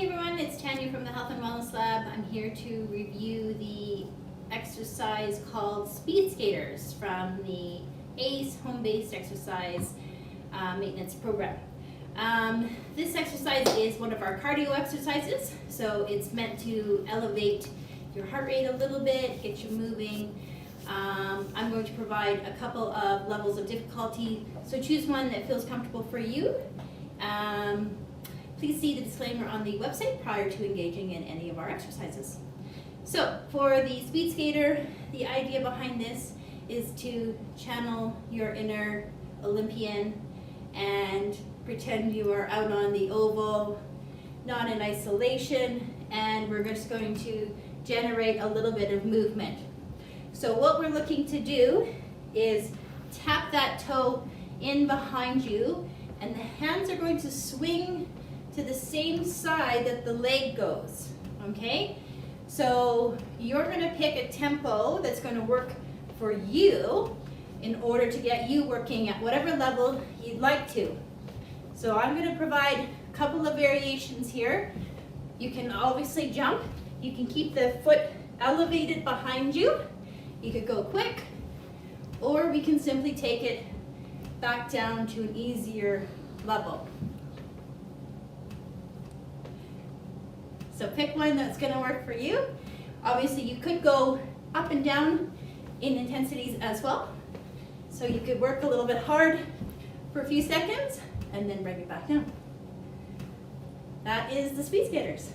Hey everyone, it's Tanya from the Health and Wellness Lab. I'm here to review the exercise called Speed Skaters from the ACE Home-Based Exercise Maintenance Program. This exercise is one of our cardio exercises, so it's meant to elevate your heart rate a little bit, get you moving. I'm going to provide a couple of levels of difficulty, so choose one that feels comfortable for you. Please see the disclaimer on the website prior to engaging in any of our exercises. So for the speed skater, the idea behind this is to channel your inner Olympian and pretend you are out on the oval, not in isolation, and we're just going to generate a little bit of movement. So what we're looking to do is tap that toe in behind you, and the hands are going to swing to the same side that the leg goes, okay? So you're gonna pick a tempo that's gonna work for you in order to get you working at whatever level you'd like to. So I'm gonna provide a couple of variations here. You can obviously jump. You can keep the foot elevated behind you. You could go quick, or we can simply take it back down to an easier level. So pick one that's going to work for you. Obviously you could go up and down in intensities as well. So you could work a little bit hard for a few seconds and then bring it back down. That is the Speed Skaters.